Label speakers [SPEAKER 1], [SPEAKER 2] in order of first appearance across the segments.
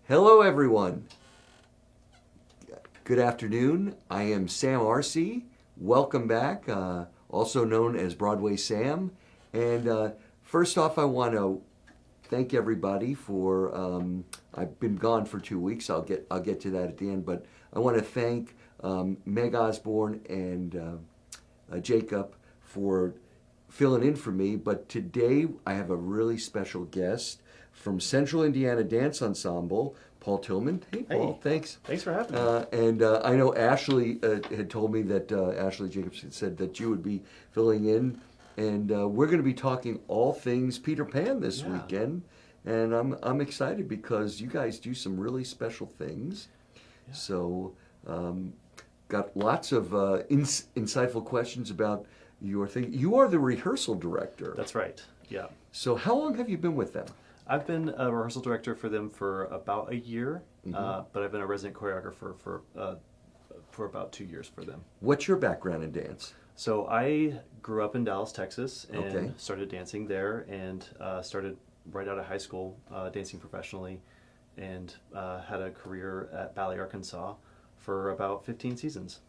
[SPEAKER 1] Hello, everyone. Good afternoon. I am Sam Arce. Welcome back, also known as Broadway Sam. And first off, I want to thank everybody for. I've been gone for 2 weeks. I'll get to that at the end. But I want to thank Meg Osborne and Jacob for filling in for me. But today I have a really special guest from Central Indiana Dance Ensemble, Paul Tillman. Hey, Paul,
[SPEAKER 2] Hey,
[SPEAKER 1] thanks.
[SPEAKER 2] Thanks for having me.
[SPEAKER 1] And I know Ashley had told me that Ashley Jacobs had said that you would be filling in, and we're going to be talking all things Peter Pan this weekend, and I'm excited because you guys do some really special things. Yeah. So, got lots of insightful questions about your thing. You are the rehearsal director.
[SPEAKER 2] That's right. Yeah.
[SPEAKER 1] So, how long have you been with them?
[SPEAKER 2] I've been a rehearsal director for them for about a year, but I've been a resident choreographer for about 2 years for them.
[SPEAKER 1] What's your background in dance?
[SPEAKER 2] So I grew up in Dallas, Texas, and started dancing there, and started right out of high school dancing professionally, and had a career at Ballet Arkansas for about 15 seasons.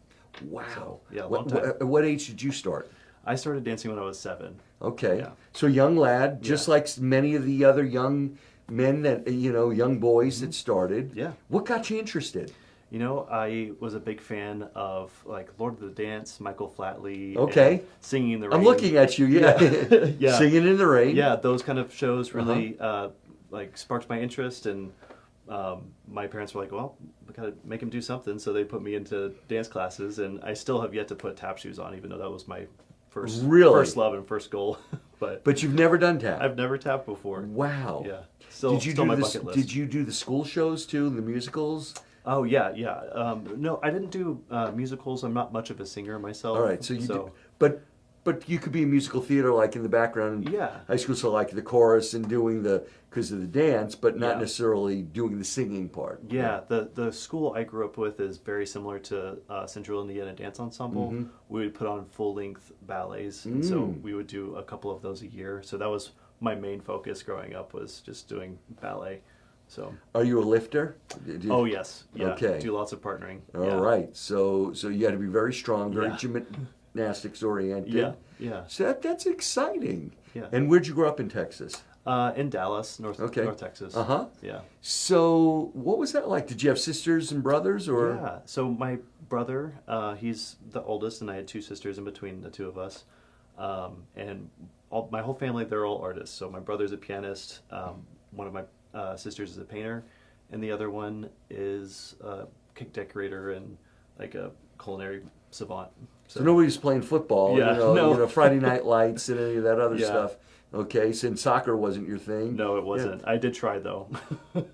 [SPEAKER 1] Wow.
[SPEAKER 2] So, yeah, long time.
[SPEAKER 1] At what age did you start?
[SPEAKER 2] I started dancing when I was 7.
[SPEAKER 1] Okay.
[SPEAKER 2] Yeah.
[SPEAKER 1] So young lad, just like many of the other young men that, young boys that started.
[SPEAKER 2] Yeah.
[SPEAKER 1] What got you interested?
[SPEAKER 2] You know, I was a big fan of like Lord of the Dance, Michael Flatley.
[SPEAKER 1] Okay.
[SPEAKER 2] And Singing in the Rain.
[SPEAKER 1] I'm looking at you, yeah.
[SPEAKER 2] Yeah.
[SPEAKER 1] Singing in the Rain.
[SPEAKER 2] Yeah, those kind of shows really sparked my interest, and my parents were like, well, we gotta make him do something, so they put me into dance classes, and I still have yet to put tap shoes on, even though that was my first love and first goal.
[SPEAKER 1] But you've never done tap?
[SPEAKER 2] I've never tapped before.
[SPEAKER 1] Wow.
[SPEAKER 2] Yeah. Still my bucket list.
[SPEAKER 1] Did you do the school shows too, the musicals?
[SPEAKER 2] Oh, yeah. No, I didn't do musicals. I'm not much of a singer myself.
[SPEAKER 1] All right, but you could be in musical theater, like in the background.
[SPEAKER 2] Yeah.
[SPEAKER 1] High school, so like the chorus and doing because of the dance, but not necessarily doing the singing part.
[SPEAKER 2] Yeah, the school I grew up with is very similar to Central Indiana Dance Ensemble. Mm-hmm. We would put on full-length ballets, and so we would do a couple of those a year. So that was my main focus growing up, was just doing ballet. So,
[SPEAKER 1] are you a lifter?
[SPEAKER 2] Oh yes, yeah.
[SPEAKER 1] Okay.
[SPEAKER 2] Do lots of partnering.
[SPEAKER 1] All right. So you had to be very strong, very gymnastics oriented.
[SPEAKER 2] Yeah.
[SPEAKER 1] So that's exciting.
[SPEAKER 2] Yeah.
[SPEAKER 1] And where'd you grow up in Texas?
[SPEAKER 2] In Dallas, North Texas. Yeah.
[SPEAKER 1] So what was that like? Did you have sisters and brothers, or?
[SPEAKER 2] Yeah. So my brother, he's the oldest, and I had 2 sisters in between the 2 of us, and my whole family, they're all artists. So my brother's a pianist. One of my sisters is a painter, and the other one is a cake decorator and like a culinary savant.
[SPEAKER 1] So nobody's playing football, Friday Night Lights and any of that other stuff. Okay, since soccer wasn't your thing.
[SPEAKER 2] No, it wasn't. I did try though.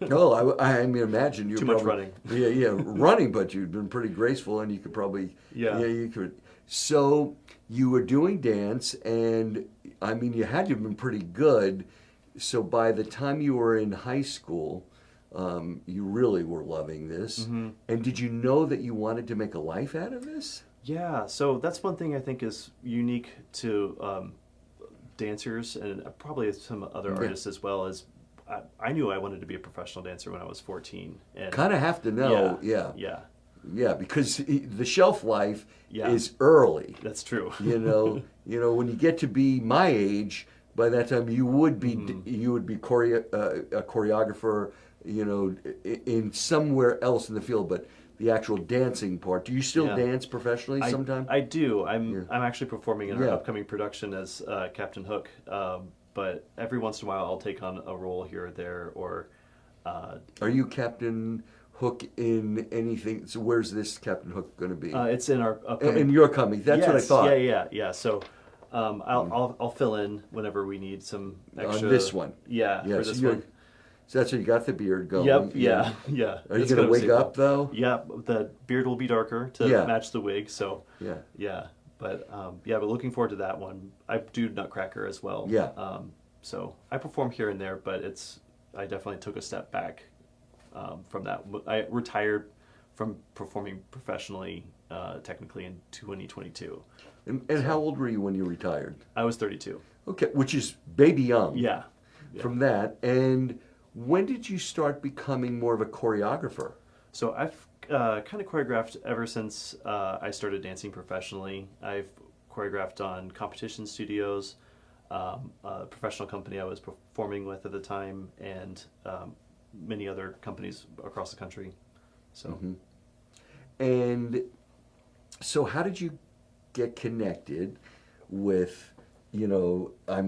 [SPEAKER 1] No, I mean, imagine you
[SPEAKER 2] too much running.
[SPEAKER 1] Yeah, running, but you've been pretty graceful, and you could probably you could. So you were doing dance, and I mean, you had to have been pretty good. So by the time you were in high school, you really were loving this. Mm-hmm. And did you know that you wanted to make a life out of this?
[SPEAKER 2] Yeah, so that's one thing I think is unique to dancers, and probably some other artists as well, is I knew I wanted to be a professional dancer when I was 14. And
[SPEAKER 1] kind of have to know, Yeah, because the shelf life is early.
[SPEAKER 2] That's true.
[SPEAKER 1] When you get to be my age, by that time you would be a choreographer, in somewhere else in the field, but the actual dancing part. Do you still dance professionally sometime?
[SPEAKER 2] I do. I'm actually performing in our upcoming production as Captain Hook, but every once in a while I'll take on a role here or there. Or
[SPEAKER 1] are you Captain Hook in anything? So where's this Captain Hook going to be?
[SPEAKER 2] It's in our upcoming.
[SPEAKER 1] In your coming. That's what I thought.
[SPEAKER 2] Yeah. So. I'll fill in whenever we need some extra.
[SPEAKER 1] On this one.
[SPEAKER 2] Yeah, for this one.
[SPEAKER 1] So that's why you got the beard going.
[SPEAKER 2] Yep, yeah.
[SPEAKER 1] Are you going to wig up, though?
[SPEAKER 2] Yeah, the beard will be darker to match the wig, so. Yeah. But looking forward to that one. I do Nutcracker as well.
[SPEAKER 1] Yeah.
[SPEAKER 2] So I perform here and there, but I definitely took a step back from that. I retired from performing professionally, technically in 2022.
[SPEAKER 1] And how old were you when you retired?
[SPEAKER 2] I was 32.
[SPEAKER 1] Okay, which is baby young.
[SPEAKER 2] Yeah.
[SPEAKER 1] From that, and when did you start becoming more of a choreographer?
[SPEAKER 2] So I've kind of choreographed ever since I started dancing professionally. I've choreographed on competition studios, a professional company I was performing with at the time, and many other companies across the country. So,
[SPEAKER 1] And so how did you get connected with,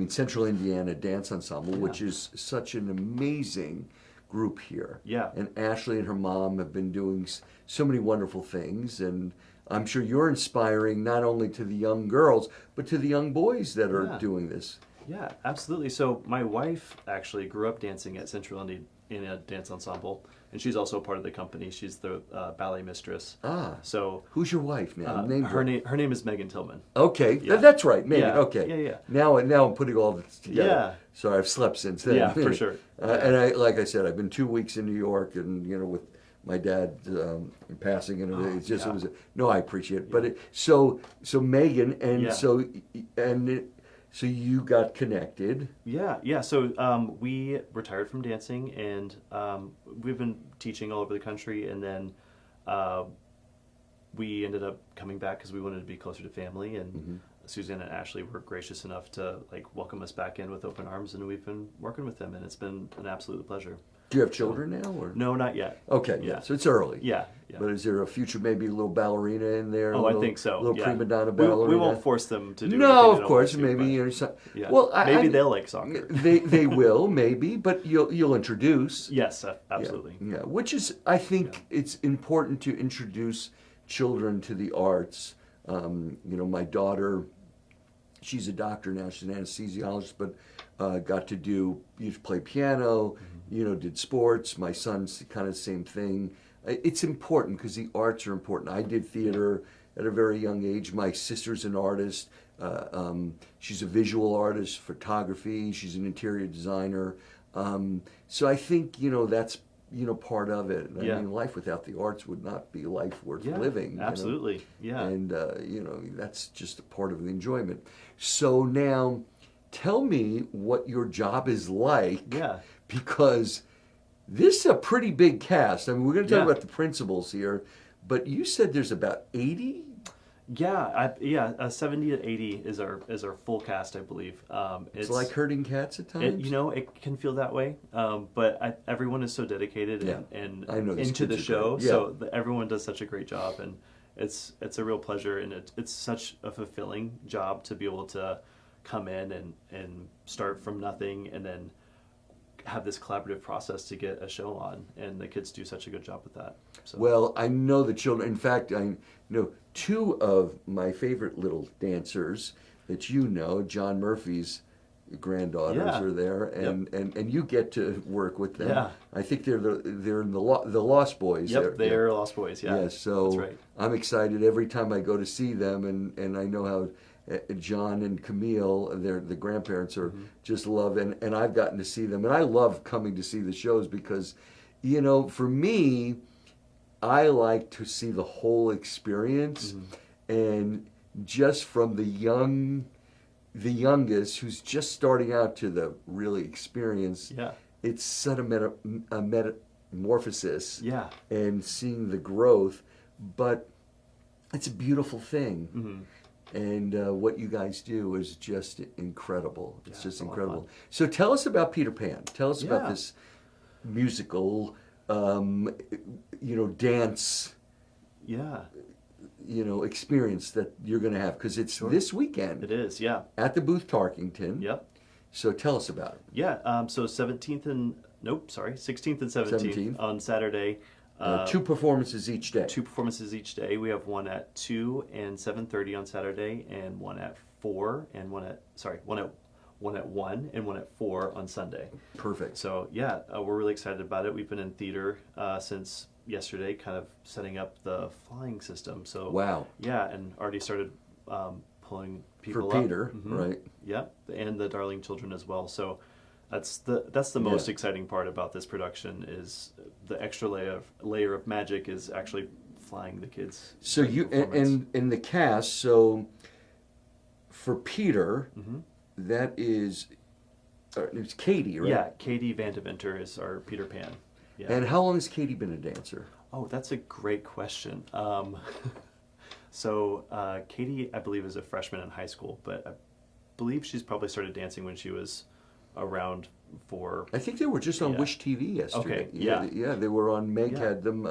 [SPEAKER 1] Central Indiana Dance Ensemble,
[SPEAKER 2] Yeah.
[SPEAKER 1] which is such an amazing group here.
[SPEAKER 2] Yeah.
[SPEAKER 1] And Ashley and her mom have been doing so many wonderful things, and I'm sure you're inspiring not only to the young girls, but to the young boys that are
[SPEAKER 2] Yeah.
[SPEAKER 1] doing this.
[SPEAKER 2] Yeah, absolutely. So my wife actually grew up dancing at Central Indiana Dance Ensemble, and she's also part of the company. She's the ballet mistress.
[SPEAKER 1] Ah,
[SPEAKER 2] So
[SPEAKER 1] who's your wife now?
[SPEAKER 2] her name is Megan Tillman.
[SPEAKER 1] Okay,
[SPEAKER 2] Yeah.
[SPEAKER 1] that's right, Megan.
[SPEAKER 2] Yeah.
[SPEAKER 1] Okay,
[SPEAKER 2] Yeah.
[SPEAKER 1] Now I'm putting all this together.
[SPEAKER 2] Yeah.
[SPEAKER 1] Sorry, I've slept since then.
[SPEAKER 2] Yeah, for sure.
[SPEAKER 1] And like I said, I've been 2 weeks in New York, and with my dad passing, and it just
[SPEAKER 2] yeah.
[SPEAKER 1] it was no, I appreciate it. But so Megan, and
[SPEAKER 2] Yeah.
[SPEAKER 1] so you got connected.
[SPEAKER 2] Yeah. So we retired from dancing, and we've been teaching all over the country, and then we ended up coming back because we wanted to be closer to family, and Suzanne and Ashley were gracious enough to welcome us back in with open arms, and we've been working with them, and it's been an absolute pleasure.
[SPEAKER 1] Do you have children now, or
[SPEAKER 2] No, not yet.
[SPEAKER 1] Okay,
[SPEAKER 2] Yeah.
[SPEAKER 1] so it's early.
[SPEAKER 2] Yeah.
[SPEAKER 1] But is there a future, maybe a little ballerina in there?
[SPEAKER 2] Oh, I think so.
[SPEAKER 1] A little
[SPEAKER 2] yeah.
[SPEAKER 1] prima donna
[SPEAKER 2] We
[SPEAKER 1] ballerina.
[SPEAKER 2] won't force them to do
[SPEAKER 1] No,
[SPEAKER 2] anything they
[SPEAKER 1] of
[SPEAKER 2] don't
[SPEAKER 1] course,
[SPEAKER 2] want to,
[SPEAKER 1] maybe.
[SPEAKER 2] but, yeah.
[SPEAKER 1] Well,
[SPEAKER 2] maybe they'll like soccer.
[SPEAKER 1] They will, maybe, but you'll introduce.
[SPEAKER 2] Yes, absolutely.
[SPEAKER 1] Yeah, which is, I think it's important to introduce children to the arts. My daughter, she's a doctor now, she's an anesthesiologist, but got to used to play piano, did sports. My son's kind of the same thing. It's important because the arts are important. I did theater at a very young age. My sister's an artist. She's a visual artist, photography. She's an interior designer. So I think, that's, part of it. I mean, life without the arts would not be life worth living.
[SPEAKER 2] Absolutely. Yeah.
[SPEAKER 1] And, that's just a part of the enjoyment. So now, tell me what your job is like.
[SPEAKER 2] Yeah.
[SPEAKER 1] Because this is a pretty big cast. I mean, we're going to talk
[SPEAKER 2] Yeah.
[SPEAKER 1] about the principals here, but you said there's about 80?
[SPEAKER 2] Yeah, 70 to 80 is our full cast, I believe.
[SPEAKER 1] It's like herding cats at times?
[SPEAKER 2] It can feel that way, but everyone is so dedicated and
[SPEAKER 1] I know these
[SPEAKER 2] into the
[SPEAKER 1] kids are
[SPEAKER 2] show,
[SPEAKER 1] great. Yeah.
[SPEAKER 2] so everyone does such a great job, and it's a real pleasure, and it's such a fulfilling job to be able to come in and start from nothing, and then have this collaborative process to get a show on, and the kids do such a good job with that. So.
[SPEAKER 1] Well, I know the children. In fact, I know two of my favorite little dancers that John Murphy's granddaughters are there, and you get to work with them.
[SPEAKER 2] Yeah.
[SPEAKER 1] I think they're in the Lost Boys.
[SPEAKER 2] Yep, they're Lost Boys. Yeah.
[SPEAKER 1] Yeah, so
[SPEAKER 2] that's right.
[SPEAKER 1] I'm excited every time I go to see them, and I know how John and Camille, the grandparents are just love, and I've gotten to see them, and I love coming to see the shows because, for me, I like to see the whole experience, and just from the youngest who's just starting out to the really experienced, it's such a metamorphosis, and seeing the growth, but it's a beautiful thing. And what you guys do is just incredible. It's just incredible. So tell us about Peter Pan. Tell us about this musical, dance, experience that you're going to have, because it's this weekend.
[SPEAKER 2] It is, yeah.
[SPEAKER 1] At the Booth Tarkington.
[SPEAKER 2] Yep.
[SPEAKER 1] So tell us about it.
[SPEAKER 2] Yeah. So 16th and 17th on Saturday.
[SPEAKER 1] 2 performances each day.
[SPEAKER 2] 2 performances each day. We have one at 2 and 7:30 on Saturday, and one at 4 and one at 1 and one at 4 on Sunday.
[SPEAKER 1] Perfect.
[SPEAKER 2] So we're really excited about it. We've been in theater since yesterday, kind of setting up the flying system. So
[SPEAKER 1] wow.
[SPEAKER 2] Yeah, and already started pulling people
[SPEAKER 1] for Peter,
[SPEAKER 2] up.
[SPEAKER 1] right?
[SPEAKER 2] Yep, and the Darling Children as well. So that's the most exciting part about this production, is the extra layer of magic is actually flying the kids.
[SPEAKER 1] So you and in the cast, so for Peter, that is It's Katie, right?
[SPEAKER 2] Yeah, Katie Vandeventer is our Peter Pan. Yeah.
[SPEAKER 1] And how long has Katie been a dancer?
[SPEAKER 2] Oh, that's a great question. So Katie, I believe, is a freshman in high school, but I believe she's probably started dancing when she was around 4.
[SPEAKER 1] I think they were just on
[SPEAKER 2] Yeah.
[SPEAKER 1] Wish TV yesterday.
[SPEAKER 2] Okay, yeah.
[SPEAKER 1] Yeah, they were on. Meg
[SPEAKER 2] Yeah.
[SPEAKER 1] had them.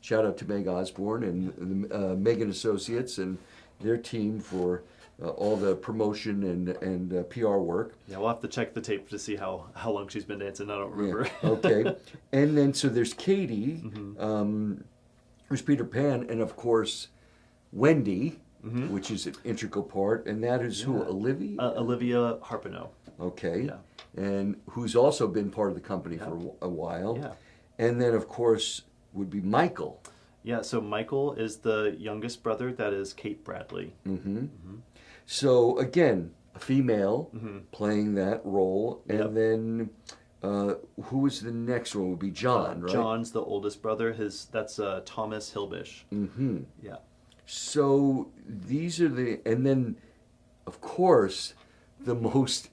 [SPEAKER 1] Shout out to Meg Osborne and Megan Associates and their team for all the promotion and PR work.
[SPEAKER 2] Yeah, we'll have to check the tape to see how long she's been dancing. I don't remember.
[SPEAKER 1] Yeah. Okay. And then so there's Katie, who's Peter Pan, and of course Wendy, which is an integral part, and that is who?
[SPEAKER 2] Yeah.
[SPEAKER 1] Olivia?
[SPEAKER 2] Olivia Harpino.
[SPEAKER 1] Okay.
[SPEAKER 2] Yeah.
[SPEAKER 1] And who's also been part of the company for a while.
[SPEAKER 2] Yeah.
[SPEAKER 1] And then, of course, would be Michael.
[SPEAKER 2] Yeah, so Michael is the youngest brother. That is Kate Bradley.
[SPEAKER 1] So, again, a female playing that role.
[SPEAKER 2] Yep.
[SPEAKER 1] And then, who is the next one? Would be John, right?
[SPEAKER 2] John's the oldest brother. That's Thomas Hilbish. Yeah.
[SPEAKER 1] So, these are and then, of course, the most,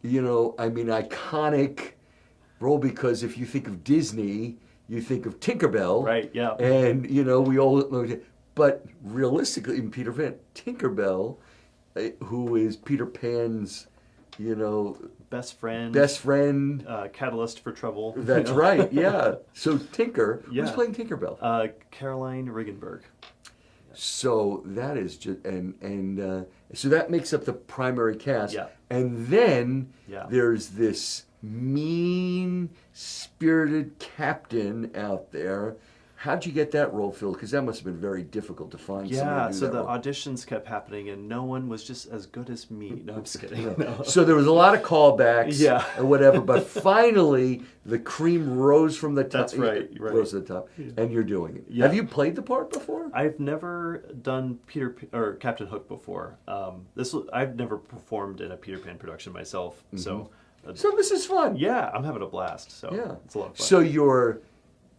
[SPEAKER 1] iconic role, because if you think of Disney, you think of Tinkerbell.
[SPEAKER 2] Right, yeah.
[SPEAKER 1] And, we all know, but realistically, in Peter Pan, Tinkerbell, who is Peter Pan's,
[SPEAKER 2] Best friend. Catalyst for trouble.
[SPEAKER 1] That's right, yeah. So Tinker,
[SPEAKER 2] Yeah.
[SPEAKER 1] who's playing Tinkerbell?
[SPEAKER 2] Caroline Riggenberg.
[SPEAKER 1] So that is just, and so that makes up the primary cast.
[SPEAKER 2] Yeah.
[SPEAKER 1] And then
[SPEAKER 2] Yeah.
[SPEAKER 1] there's this mean-spirited captain out there. How'd you get that role filled? Because that must have been very difficult to find somebody
[SPEAKER 2] Yeah,
[SPEAKER 1] to do
[SPEAKER 2] so
[SPEAKER 1] that
[SPEAKER 2] the
[SPEAKER 1] role.
[SPEAKER 2] auditions kept happening, and no one was just as good as me. No, I'm just kidding. No.
[SPEAKER 1] So there was a lot of callbacks
[SPEAKER 2] Yeah.
[SPEAKER 1] and whatever, but finally the cream rose from the top.
[SPEAKER 2] That's right, right.
[SPEAKER 1] Rose to the top, and you're doing it.
[SPEAKER 2] Yeah.
[SPEAKER 1] Have you played the part before?
[SPEAKER 2] I've never done or Captain Hook before. I've never performed in a Peter Pan production myself, so
[SPEAKER 1] So this is fun.
[SPEAKER 2] yeah, I'm having a blast. So
[SPEAKER 1] Yeah.
[SPEAKER 2] it's a lot of fun.
[SPEAKER 1] So you're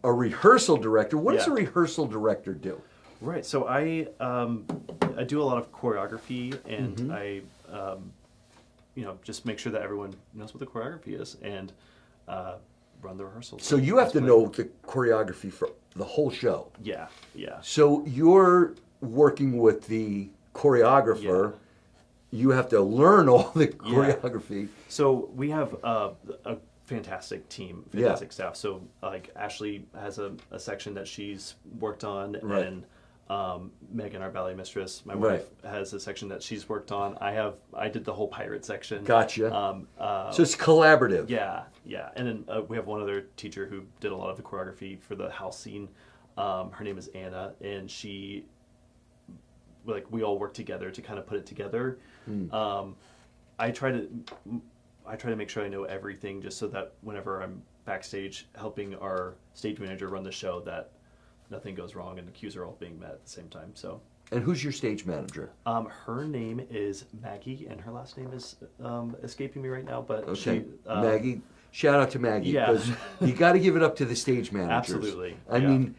[SPEAKER 1] a rehearsal director. What does a
[SPEAKER 2] Yeah.
[SPEAKER 1] rehearsal director do?
[SPEAKER 2] Right. So I do a lot of choreography, and I just make sure that everyone knows what the choreography is, and run the rehearsals.
[SPEAKER 1] So you have
[SPEAKER 2] That's
[SPEAKER 1] to
[SPEAKER 2] what-
[SPEAKER 1] know the choreography for the whole show.
[SPEAKER 2] Yeah. Yeah.
[SPEAKER 1] So you're working with the choreographer. You have to learn all the choreography.
[SPEAKER 2] So we have a fantastic team, fantastic staff. So like Ashley has a section that she's worked on,
[SPEAKER 1] Right.
[SPEAKER 2] and Megan, our ballet mistress, my
[SPEAKER 1] Right.
[SPEAKER 2] wife, has a section that she's worked on. I did the whole pirate section.
[SPEAKER 1] Gotcha. So it's collaborative.
[SPEAKER 2] Yeah, yeah. And then we have one other teacher who did a lot of the choreography for the house scene. Her name is Anna, and she, we all work together to kind of put it together. I try to make sure I know everything, just so that whenever I'm backstage helping our stage manager run the show, that nothing goes wrong and the cues are all being met at the same time. So.
[SPEAKER 1] And who's your stage manager?
[SPEAKER 2] Her name is Maggie, and her last name is escaping me right now. But
[SPEAKER 1] Okay,
[SPEAKER 2] she,
[SPEAKER 1] Maggie. Shout out to Maggie,
[SPEAKER 2] Yeah.
[SPEAKER 1] because you got to give it up to the stage managers.
[SPEAKER 2] Absolutely,
[SPEAKER 1] I
[SPEAKER 2] yeah.
[SPEAKER 1] mean,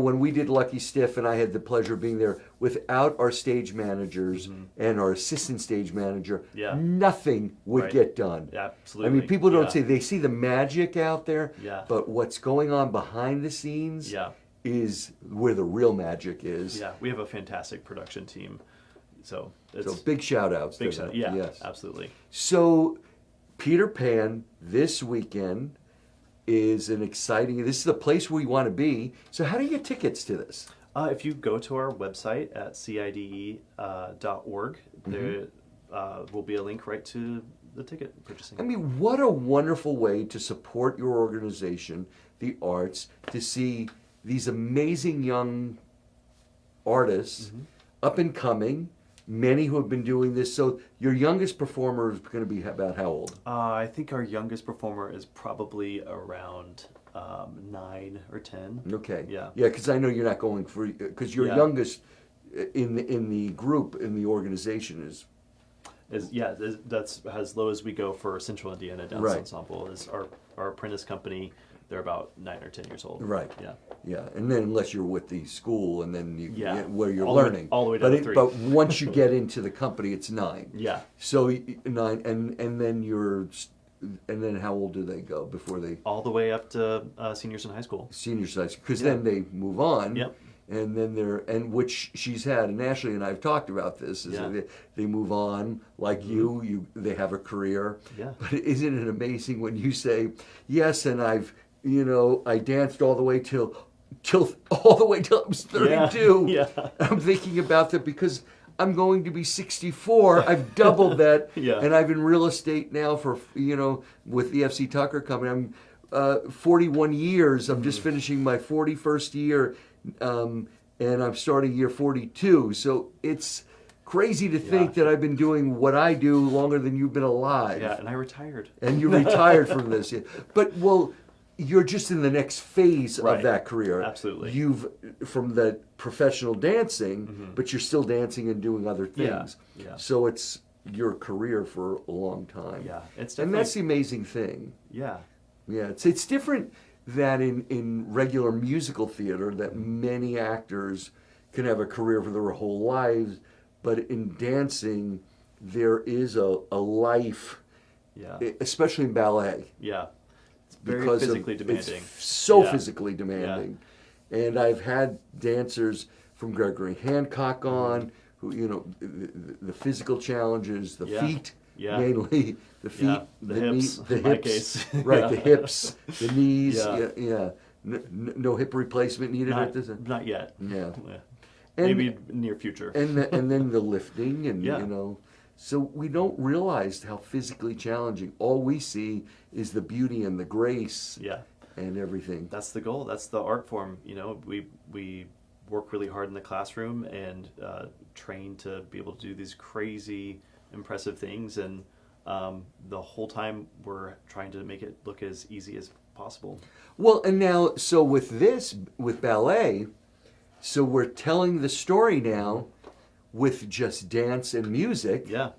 [SPEAKER 1] when we did Lucky Stiff, and I had the pleasure of being there, without our stage managers and our assistant stage manager,
[SPEAKER 2] Yeah.
[SPEAKER 1] nothing would
[SPEAKER 2] Right.
[SPEAKER 1] get done.
[SPEAKER 2] Absolutely.
[SPEAKER 1] I mean, people don't
[SPEAKER 2] Yeah.
[SPEAKER 1] say they see the magic out there,
[SPEAKER 2] Yeah.
[SPEAKER 1] but what's going on behind the scenes
[SPEAKER 2] Yeah.
[SPEAKER 1] is where the real magic is.
[SPEAKER 2] Yeah, we have a fantastic production team. So it's
[SPEAKER 1] So big shout outs
[SPEAKER 2] big
[SPEAKER 1] to
[SPEAKER 2] shout.
[SPEAKER 1] them.
[SPEAKER 2] Yeah,
[SPEAKER 1] Yes.
[SPEAKER 2] absolutely.
[SPEAKER 1] So, Peter Pan this weekend is an exciting. This is the place where you want to be. So, how do you get tickets to this?
[SPEAKER 2] If you go to our website at CIADE.org, there will be a link right to the ticket purchasing.
[SPEAKER 1] I mean, what a wonderful way to support your organization, the arts, to see these amazing young artists, up and coming. Many who have been doing this. So, your youngest performer is going to be about how old?
[SPEAKER 2] I think our youngest performer is probably around 9 or 10.
[SPEAKER 1] Okay.
[SPEAKER 2] Yeah.
[SPEAKER 1] Yeah, because I know you're not going for, because your
[SPEAKER 2] Yeah.
[SPEAKER 1] youngest in the group, in the organization is
[SPEAKER 2] That's as low as we go for Central Indiana Dance
[SPEAKER 1] Right.
[SPEAKER 2] Ensemble. Is our apprentice company. they're about 9 or 10 years old.
[SPEAKER 1] Right.
[SPEAKER 2] Yeah.
[SPEAKER 1] Yeah, and then unless you're with the school, and then you
[SPEAKER 2] Yeah.
[SPEAKER 1] where you're
[SPEAKER 2] All the way-
[SPEAKER 1] learning.
[SPEAKER 2] all the way down to 3.
[SPEAKER 1] But once you get into the company, it's 9.
[SPEAKER 2] Yeah.
[SPEAKER 1] So 9, and then how old do they go before they
[SPEAKER 2] All the way up to seniors in high school.
[SPEAKER 1] senior size? Because
[SPEAKER 2] Yeah.
[SPEAKER 1] then they move on.
[SPEAKER 2] Yep.
[SPEAKER 1] And then which she's had, and Ashley and I have talked about this, is
[SPEAKER 2] Yeah.
[SPEAKER 1] that they move on like they have a career.
[SPEAKER 2] Yeah.
[SPEAKER 1] But isn't it amazing when you say, yes, and I danced all the way till I was 32.
[SPEAKER 2] Yeah.
[SPEAKER 1] I'm thinking about that because I'm going to be 64. I've doubled that.
[SPEAKER 2] Yeah.
[SPEAKER 1] And I've been in real estate now for, with the FC Tucker company. I'm 41 years. I'm just finishing my 41st year. And I'm starting year 42. So it's crazy to think that I've been doing what I do longer than you've been alive.
[SPEAKER 2] Yeah, and I retired.
[SPEAKER 1] And you retired from this. Yeah. But, you're just in the next phase
[SPEAKER 2] Right.
[SPEAKER 1] of that career.
[SPEAKER 2] Absolutely.
[SPEAKER 1] You've, from the professional dancing, but you're still dancing and doing other
[SPEAKER 2] Yeah.
[SPEAKER 1] things.
[SPEAKER 2] Yeah.
[SPEAKER 1] So it's your career for a long time.
[SPEAKER 2] Yeah, it's
[SPEAKER 1] And
[SPEAKER 2] definitely.
[SPEAKER 1] that's the amazing thing.
[SPEAKER 2] Yeah.
[SPEAKER 1] Yeah, it's different than in regular musical theater that many actors can have a career for their whole lives, but in dancing there is a life,
[SPEAKER 2] Yeah.
[SPEAKER 1] especially in ballet,
[SPEAKER 2] Yeah. It's very
[SPEAKER 1] because
[SPEAKER 2] physically demanding.
[SPEAKER 1] It's so
[SPEAKER 2] Yeah.
[SPEAKER 1] physically demanding, and I've had dancers from Gregory Hancock on who the physical challenges, the
[SPEAKER 2] Yeah.
[SPEAKER 1] feet.
[SPEAKER 2] Yeah.
[SPEAKER 1] Mainly the feet,
[SPEAKER 2] Yeah, the hips,
[SPEAKER 1] the
[SPEAKER 2] in my
[SPEAKER 1] hips,
[SPEAKER 2] case.
[SPEAKER 1] right?
[SPEAKER 2] Yeah.
[SPEAKER 1] The hips, the knees,
[SPEAKER 2] Yeah.
[SPEAKER 1] yeah. No hip replacement needed at this.
[SPEAKER 2] Not yet.
[SPEAKER 1] Yeah.
[SPEAKER 2] Yeah.
[SPEAKER 1] And-
[SPEAKER 2] Maybe near future.
[SPEAKER 1] And then the lifting, and
[SPEAKER 2] Yeah.
[SPEAKER 1] so we don't realize how physically challenging. All we see is the beauty and the grace
[SPEAKER 2] Yeah.
[SPEAKER 1] and everything.
[SPEAKER 2] That's the goal. That's the art form. We work really hard in the classroom and train to be able to do these crazy, impressive things, and the whole time we're trying to make it look as easy as possible.
[SPEAKER 1] Well, and now, so with ballet, so we're telling the story now with just dance and music.
[SPEAKER 2] Yeah.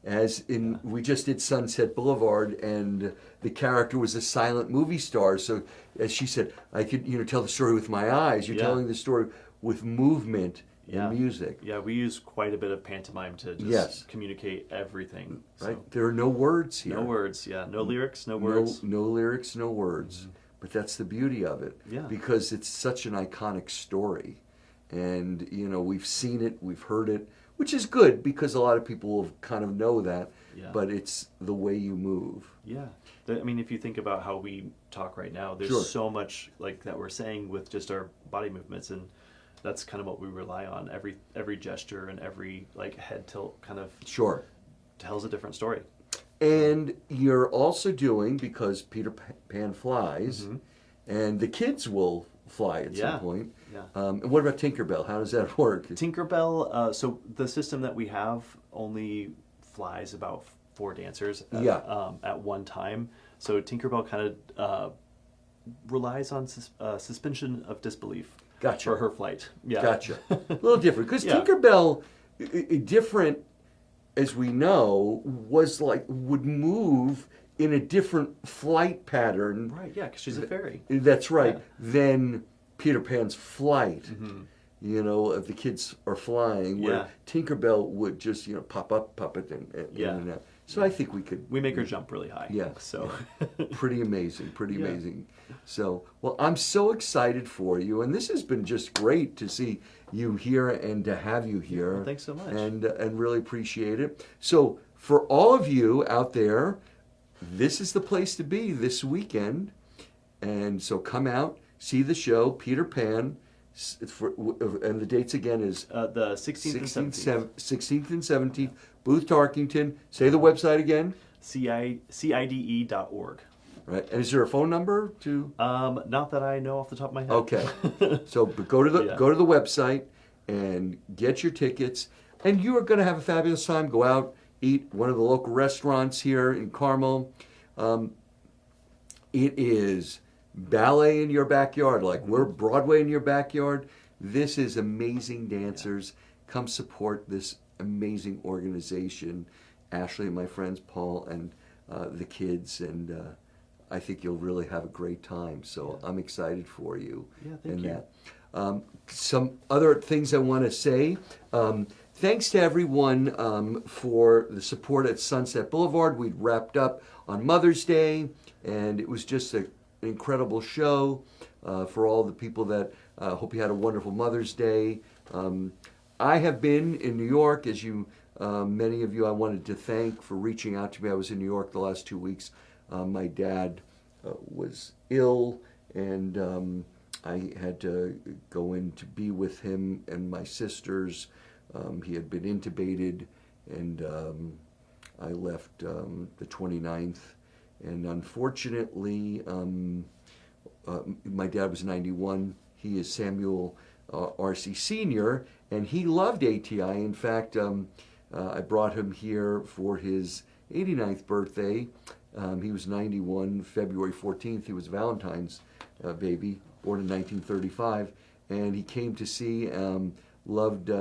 [SPEAKER 1] As in, we just did Sunset Boulevard, and the character was a silent movie star. So, as she said, I could, tell the story with my eyes. You're
[SPEAKER 2] Yeah.
[SPEAKER 1] telling the story with movement
[SPEAKER 2] Yeah.
[SPEAKER 1] and music.
[SPEAKER 2] Yeah, we use quite a bit of pantomime to just
[SPEAKER 1] Yes.
[SPEAKER 2] communicate everything.
[SPEAKER 1] Right?
[SPEAKER 2] So,
[SPEAKER 1] There are no words here.
[SPEAKER 2] no words. Yeah. No lyrics. No words.
[SPEAKER 1] No lyrics, no words. But that's the beauty of it.
[SPEAKER 2] Yeah.
[SPEAKER 1] Because it's such an iconic story. And, we've seen it, we've heard it, which is good because a lot of people will kind of know that.
[SPEAKER 2] Yeah.
[SPEAKER 1] But it's the way you move.
[SPEAKER 2] Yeah. If you think about how we talk right now, there's
[SPEAKER 1] Sure.
[SPEAKER 2] so much like that we're saying with just our body movements, and that's kind of what we rely on. Every gesture and every head tilt kind of
[SPEAKER 1] Sure.
[SPEAKER 2] tells a different story.
[SPEAKER 1] And you're also doing, because Peter Pan flies, and the kids will fly at some point.
[SPEAKER 2] Yeah.
[SPEAKER 1] And what about Tinkerbell? How does that work?
[SPEAKER 2] Tinkerbell, so the system that we have only flies about 4 dancers at one time. So Tinkerbell kind of relies on suspension of disbelief
[SPEAKER 1] Gotcha.
[SPEAKER 2] for her flight. Yeah.
[SPEAKER 1] Gotcha. A little different. Because
[SPEAKER 2] Yeah.
[SPEAKER 1] Tinkerbell, different as we know, would move in a different flight pattern.
[SPEAKER 2] Right, yeah, because she's a fairy.
[SPEAKER 1] That's right.
[SPEAKER 2] Yeah.
[SPEAKER 1] Than Peter Pan's flight. If the kids are flying, where
[SPEAKER 2] Yeah.
[SPEAKER 1] Tinkerbell would just, pop up, puppet, and in and out. So I think we could.
[SPEAKER 2] We make her jump really high.
[SPEAKER 1] Yeah.
[SPEAKER 2] So
[SPEAKER 1] Pretty amazing. Pretty
[SPEAKER 2] Yeah.
[SPEAKER 1] amazing. So, well, I'm so excited for you, and this has been just great to see you here and to have you here.
[SPEAKER 2] Well, thanks so much.
[SPEAKER 1] And really appreciate it. So, for all of you out there, this is the place to be this weekend. And so come out, see the show, Peter Pan. And the dates again is
[SPEAKER 2] the 16th and 17th.
[SPEAKER 1] 16th and 17th, Booth Tarkington. Say the website again.
[SPEAKER 2] CIDE.org.
[SPEAKER 1] Right. And is there a phone number to?
[SPEAKER 2] Not that I know off the top of my head.
[SPEAKER 1] Okay. So but go to the
[SPEAKER 2] Yeah.
[SPEAKER 1] go to the website and get your tickets, and you are going to have a fabulous time. Go out, eat one of the local restaurants here in Carmel. It is ballet in your backyard, like we're Broadway in your backyard. This is amazing dancers. Come support this amazing organization. Ashley and my friends Paul and the kids, and I think you'll really have a great time. So I'm excited for you.
[SPEAKER 2] Yeah, thank you.
[SPEAKER 1] Some other things I want to say. Thanks to everyone for the support at Sunset Boulevard. We wrapped up on Mother's Day, and it was just an incredible show for all the people that hope you had a wonderful Mother's Day. I have been in New York, as you, many of you I wanted to thank for reaching out to me. I was in New York the last 2 weeks. My dad was ill, and I had to go in to be with him and my sisters. He had been intubated, and I left the 29th. And unfortunately, my dad was 91. He is Samuel Arce Sr., and he loved ATI. In fact, I brought him here for his 89th birthday. He was 91, February 14th. He was Valentine's baby, born in 1935. And he came to see, loved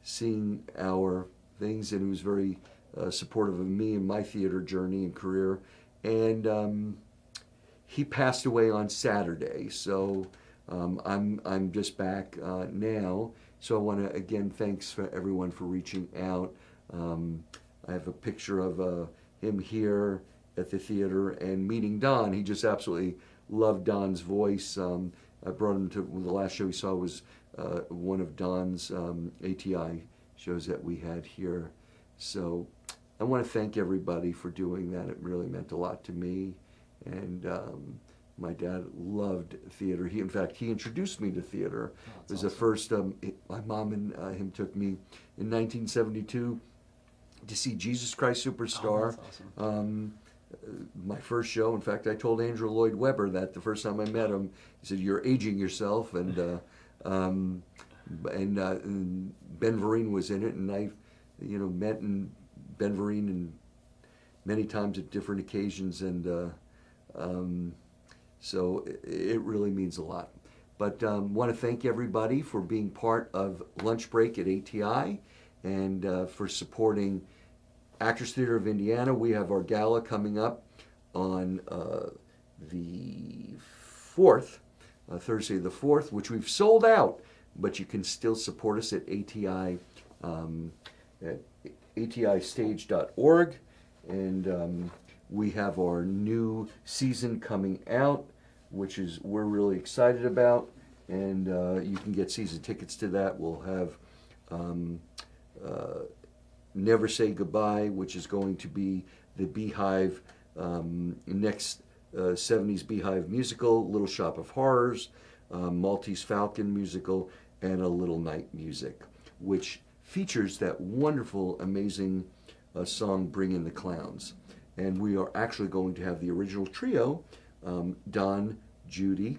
[SPEAKER 1] seeing our things, and he was very supportive of me and my theater journey and career. And he passed away on Saturday, so I'm just back now. So I want to, again, thanks for everyone for reaching out. I have a picture of him here at the theater and meeting Don. He just absolutely loved Don's voice. I brought him to, the last show he saw was one of Don's ATI shows that we had here. So I want to thank everybody for doing that. It really meant a lot to me. And my dad loved theater. In fact, he introduced me to theater. It was awesome. The first, my mom and him took me in 1972 to see Jesus Christ Superstar.
[SPEAKER 2] Oh, that's awesome.
[SPEAKER 1] My first show. In fact, I told Andrew Lloyd Webber that the first time I met him. He said, "You're aging yourself," and Ben Vereen was in it, and I, met Ben Vereen and many times at different occasions, and so it really means a lot. But want to thank everybody for being part of Lunch Break at ATI, and for supporting Actors Theater of Indiana. We have our gala coming up on the 4th, Thursday the 4th, which we've sold out, but you can still support us at ATI, at atistage.org, and we have our new season coming out, which is we're really excited about, and you can get season tickets to that. We'll have Never Say Goodbye, which is going to be the Beehive next 70s Beehive musical, Little Shop of Horrors, Maltese Falcon musical, and A Little Night Music, which features that wonderful, amazing song Bring in the Clowns. And we are actually going to have the original trio, Don, Judy,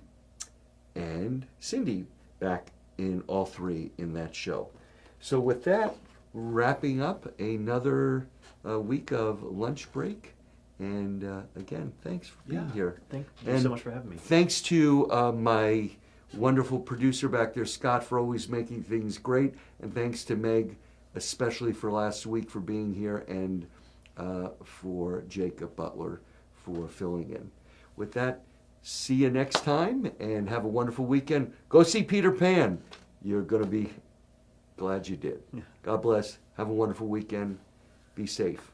[SPEAKER 1] and Cindy, back in all three in that show. So with that, wrapping up another week of Lunch Break. And again, thanks for being here.
[SPEAKER 2] Thank you so much for having me.
[SPEAKER 1] Thanks to my wonderful producer back there, Scott, for always making things great. And thanks to Meg, especially for last week, for being here, and for Jacob Butler for filling in. With that, see you next time, and have a wonderful weekend. Go see Peter Pan. You're going to be glad you did. God bless. Have a wonderful weekend. Be safe.